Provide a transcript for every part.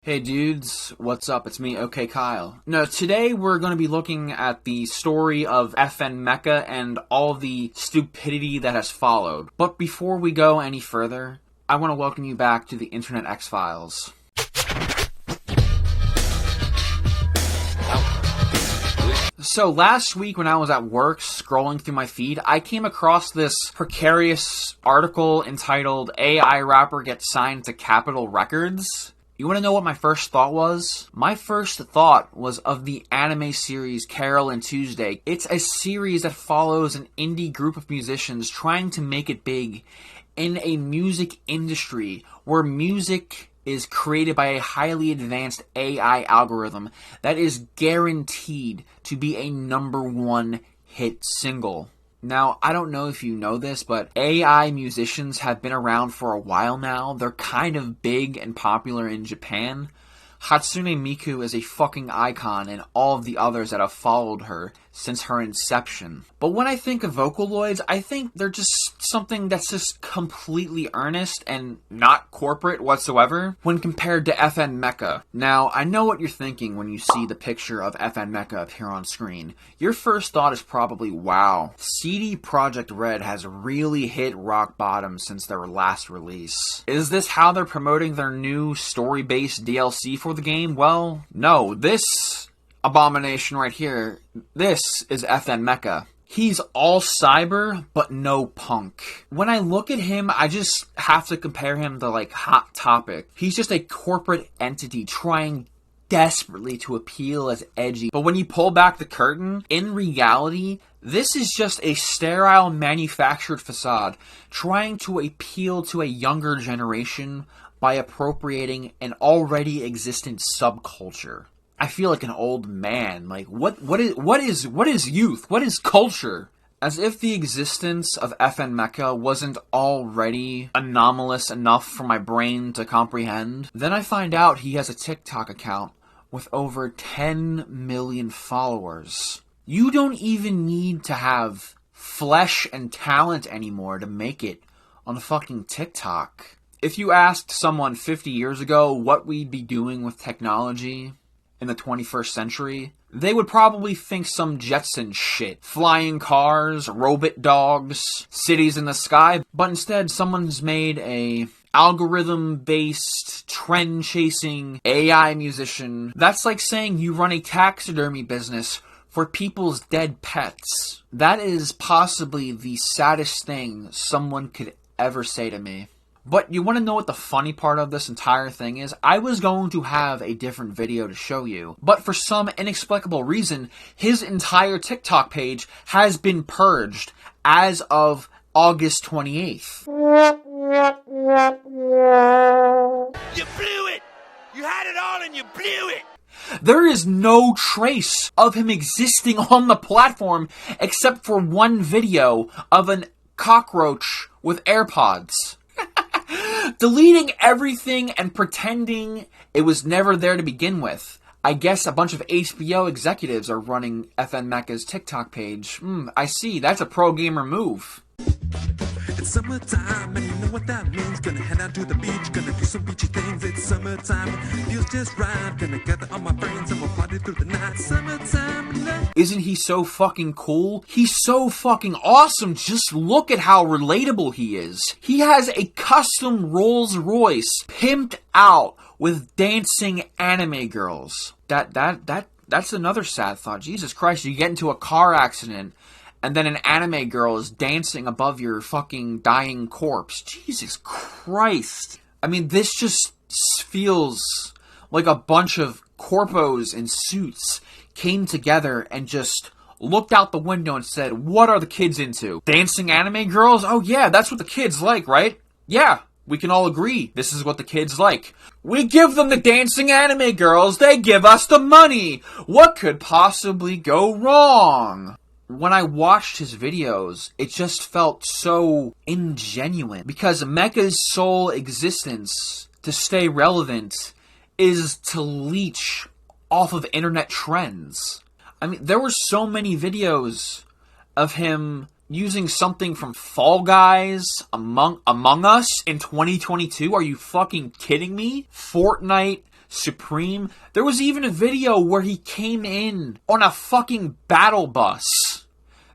Hey dudes, what's up? It's me, OK Kyle. Now, today we're going to be looking at the story of FN Meka and all the stupidity that has followed. But before we go any further, I want to welcome you back to the Internet X-Files. So last week when I was at work scrolling through my feed, I came across this precarious article entitled AI Rapper Gets Signed to Capitol Records. You want to know what my first thought was? My first thought was of the anime series Carol and Tuesday. It's a series that follows an indie group of musicians trying to make it big in a music industry where music is created by a highly advanced AI algorithm that is guaranteed to be a #1 hit single. Now, I don't know if you know this, but AI musicians have been around for a while now. They're kind of big and popular in Japan. Hatsune Miku is a fucking icon, and all of the others that have followed her since her inception. But when I think of Vocaloids, I think they're just something that's just completely earnest and not corporate whatsoever when compared to FN Meka. Now, I know what you're thinking when you see the picture of FN Meka appear on screen. Your first thought is probably, wow, CD Projekt Red has really hit rock bottom since their last release. Is this how they're promoting their new story-based DLC for the game? Well, no. This abomination right here, this is FN Meka. He's all cyber, but no punk. When I look at him, I just have to compare him to, like, Hot Topic. He's just a corporate entity trying desperately to appeal as edgy. But when you pull back the curtain, in reality, this is just a sterile manufactured facade trying to appeal to a younger generation by appropriating an already existent subculture. I feel like an old man. Like, what is youth? What is culture? As if the existence of FN Meka wasn't already anomalous enough for my brain to comprehend. Then I find out he has a TikTok account with over 10 million followers. You don't even need to have flesh and talent anymore to make it on fucking TikTok. If you asked someone 50 years ago what we'd be doing with technology in the 21st century, they would probably think some Jetson shit. Flying cars, robot dogs, cities in the sky. But instead, someone's made a algorithm-based, trend-chasing AI musician. That's like saying you run a taxidermy business for people's dead pets. That is possibly the saddest thing someone could ever say to me. But you want to know what the funny part of this entire thing is? I was going to have a different video to show you, but for some inexplicable reason, his entire TikTok page has been purged as of August 28th. You blew it! You had it all and you blew it! There is no trace of him existing on the platform except for one video of an cockroach with AirPods. Deleting everything and pretending it was never there to begin with. I guess a bunch of HBO executives are running FN Meka's TikTok page. I see. That's a pro gamer move. It's summertime, and you know what that means. Gonna head out to the beach, gonna do some beachy things. It's summertime, feels just right. Gonna gather all my friends and we'll party through the night. Summertime love. Isn't he so fucking cool? He's so fucking awesome. Just look at how relatable he is. He has a custom Rolls Royce pimped out with dancing anime girls. That's another sad thought. Jesus Christ, you get into a car accident and then an anime girl is dancing above your fucking dying corpse. Jesus Christ. I mean, this just feels like a bunch of corpos in suits came together and just looked out the window and said, what are the kids into? Dancing anime girls? Oh yeah, that's what the kids like, right? Yeah, we can all agree this is what the kids like. We give them the dancing anime girls, they give us the money. What could possibly go wrong? When I watched his videos, it just felt so ingenuine. Because Meka's sole existence to stay relevant is to leech off of internet trends. I mean, there were so many videos of him using something from Fall Guys, Among Us in 2022. Are you fucking kidding me? Fortnite Supreme. There was even a video where he came in on a fucking battle bus.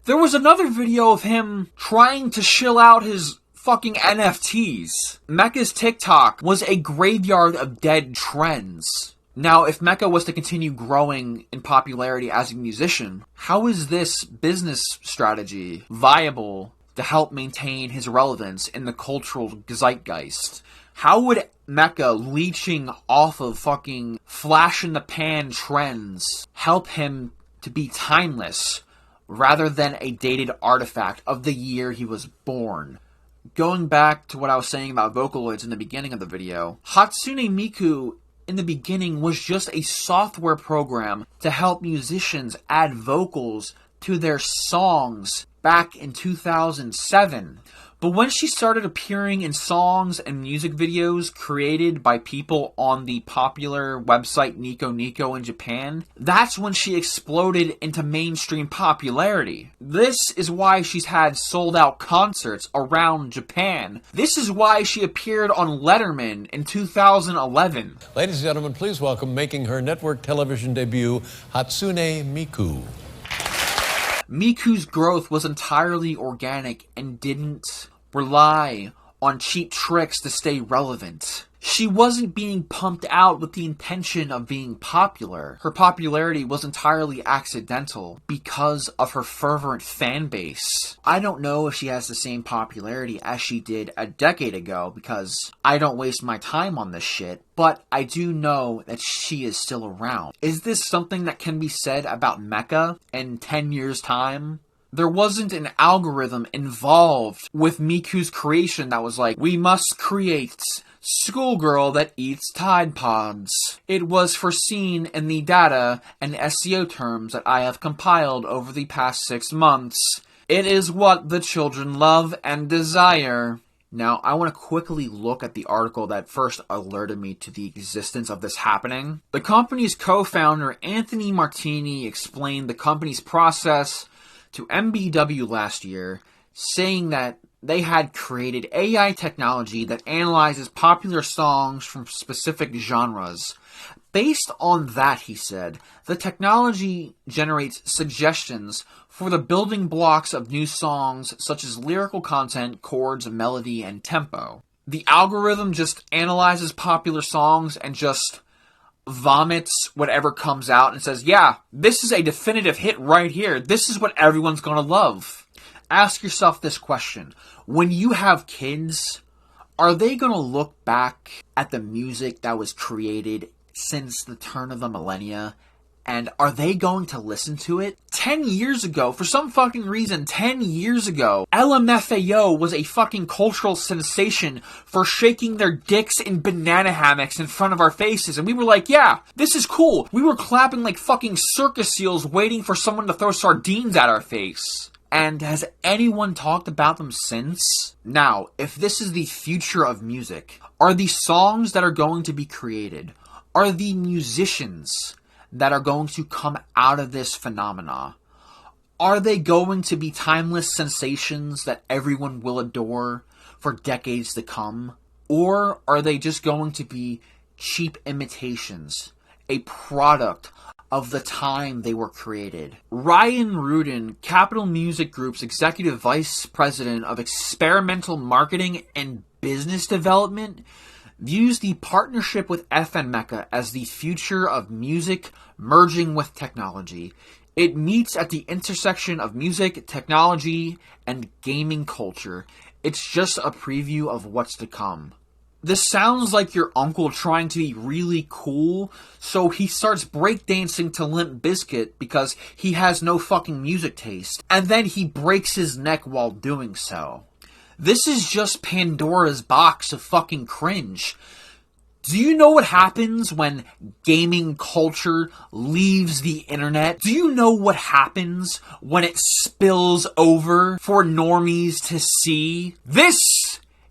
There was another video of him trying to shill out his fucking NFTs. Mecca's TikTok was a graveyard of dead trends. Now, if Mecca was to continue growing in popularity as a musician, how is this business strategy viable to help maintain his relevance in the cultural zeitgeist? How would Mecca leeching off of fucking flash-in-the-pan trends help him to be timeless rather than a dated artifact of the year he was born? Going back to what I was saying about Vocaloids in the beginning of the video, Hatsune Miku in the beginning was just a software program to help musicians add vocals to their songs back in 2007. But when she started appearing in songs and music videos created by people on the popular website Nico Nico in Japan, that's when she exploded into mainstream popularity. This is why she's had sold-out concerts around Japan. This is why she appeared on Letterman in 2011. Ladies and gentlemen, please welcome, making her network television debut, Hatsune Miku. Miku's growth was entirely organic and didn't rely on cheap tricks to stay relevant. She wasn't being pumped out with the intention of being popular. Her popularity was entirely accidental because of her fervent fan base. I don't know if she has the same popularity as she did a decade ago because I don't waste my time on this shit, but I do know that she is still around. Is this something that can be said about Mecca in 10 years' time? There wasn't an algorithm involved with Miku's creation that was like, we must create schoolgirl that eats Tide Pods. It was foreseen in the data and SEO terms that I have compiled over the past 6 months. It is what the children love and desire. Now, I want to quickly look at the article that first alerted me to the existence of this happening. The company's co-founder, Anthony Martini, explained the company's process to MBW last year, saying that they had created AI technology that analyzes popular songs from specific genres. Based on that, he said, the technology generates suggestions for the building blocks of new songs such as lyrical content, chords, melody, and tempo. The algorithm just analyzes popular songs and just vomits whatever comes out and says, yeah, this is a definitive hit right here. This is what everyone's gonna love. Ask yourself this question. When you have kids, are they gonna look back at the music that was created since the turn of the millennia? And are they going to listen to it? 10 years ago, for some fucking reason, 10 years ago, LMFAO was a fucking cultural sensation for shaking their dicks in banana hammocks in front of our faces. And we were like, yeah, this is cool. We were clapping like fucking circus seals waiting for someone to throw sardines at our face. And has anyone talked about them since? Now, if this is the future of music, are the songs that are going to be created, are the musicians that are going to come out of this phenomena, are they going to be timeless sensations that everyone will adore for decades to come? Or are they just going to be cheap imitations, a product of the time they were created? Ryan Rudin, Capitol Music Group's Executive Vice President of Experimental Marketing and Business Development, views the partnership with FN Mecca as the future of music merging with technology. It meets at the intersection of music, technology, and gaming culture. It's just a preview of what's to come. This sounds like your uncle trying to be really cool, so he starts breakdancing to Limp Bizkit because he has no fucking music taste, and then he breaks his neck while doing so. This is just Pandora's box of fucking cringe. Do you know what happens when gaming culture leaves the internet? Do you know what happens when it spills over for normies to see? This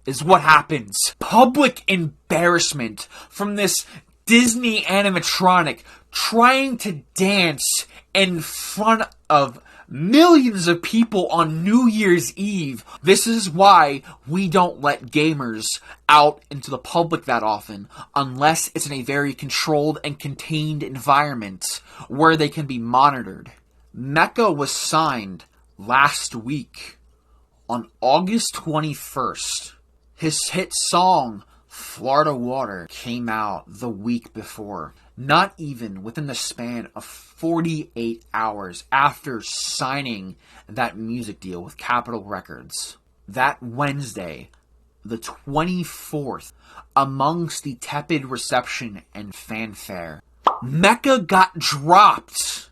is what happens. Public embarrassment from this Disney animatronic trying to dance in front of millions of people on New Year's Eve. This is why we don't let gamers out into the public that often, unless it's in a very controlled and contained environment where they can be monitored. Mecca was signed last week on August 21st. His hit song, Florida Water, came out the week before. Not even within the span of 48 hours after signing that music deal with Capitol Records. That Wednesday, the 24th, amongst the tepid reception and fanfare, Mecca got dropped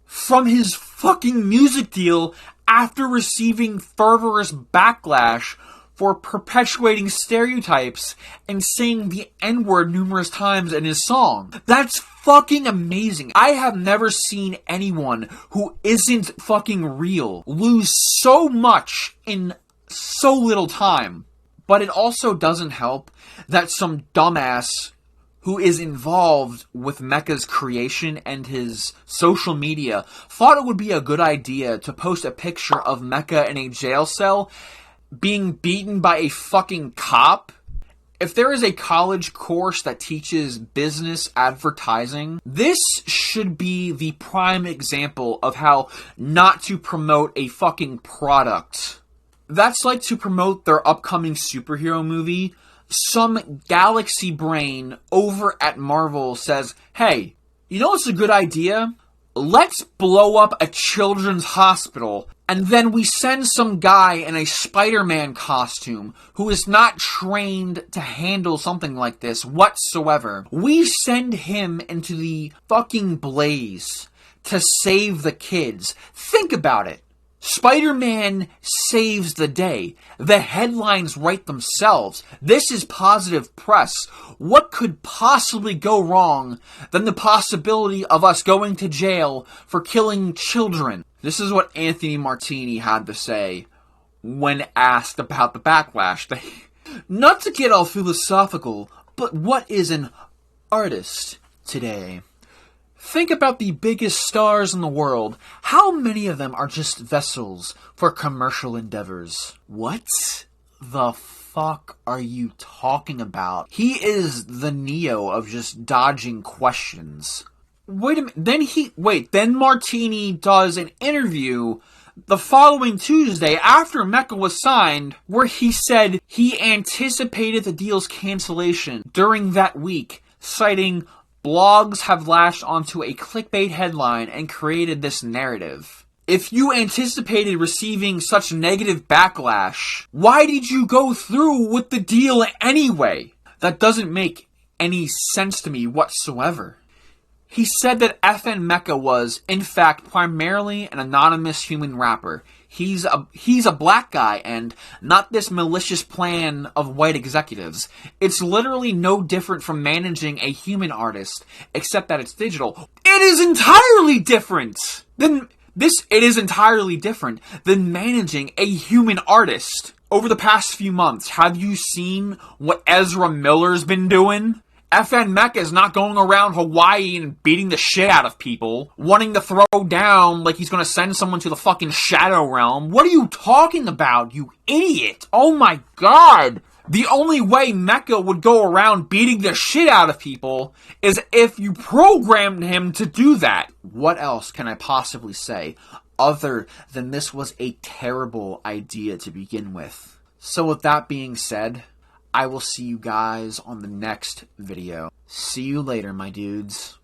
from his fucking music deal after receiving fervorous backlash for perpetuating stereotypes and saying the N-word numerous times in his song. That's fucking amazing. I have never seen anyone who isn't fucking real lose so much in so little time. But it also doesn't help that some dumbass who is involved with Mecca's creation and his social media thought it would be a good idea to post a picture of Mecca in a jail cell being beaten by a fucking cop. If there is a college course that teaches business advertising, this should be the prime example of how not to promote a fucking product. That's like to promote their upcoming superhero movie. Some galaxy brain over at Marvel says, hey, you know what's a good idea? Let's blow up a children's hospital, and then we send some guy in a Spider-Man costume who is not trained to handle something like this whatsoever. We send him into the fucking blaze to save the kids. Think about it. Spider-Man saves the day. The headlines write themselves. This is positive press. What could possibly go wrong than the possibility of us going to jail for killing children? This is what Anthony Martini had to say when asked about the backlash. Not to get all philosophical, but what is an artist today? Think about the biggest stars in the world. How many of them are just vessels for commercial endeavors? What the fuck are you talking about? He is the Neo of just dodging questions. Wait a minute. Then Martini does an interview the following Tuesday after Mecca was signed where he said he anticipated the deal's cancellation during that week, citing blogs have latched onto a clickbait headline and created this narrative. If you anticipated receiving such negative backlash, why did you go through with the deal anyway? That doesn't make any sense to me whatsoever. He said that FN Mecca was, in fact, primarily an anonymous human rapper. He's a black guy and not this malicious plan of white executives. It's literally no different from managing a human artist, except that it's digital. It is entirely different than managing a human artist. Over the past few months, have you seen what Ezra Miller's been doing? FN Mecca is not going around Hawaii and beating the shit out of people, wanting to throw down like he's going to send someone to the fucking Shadow Realm. What are you talking about, you idiot? Oh my god! The only way Mecca would go around beating the shit out of people is if you programmed him to do that. What else can I possibly say other than this was a terrible idea to begin with? So with that being said, I will see you guys on the next video. See you later, my dudes.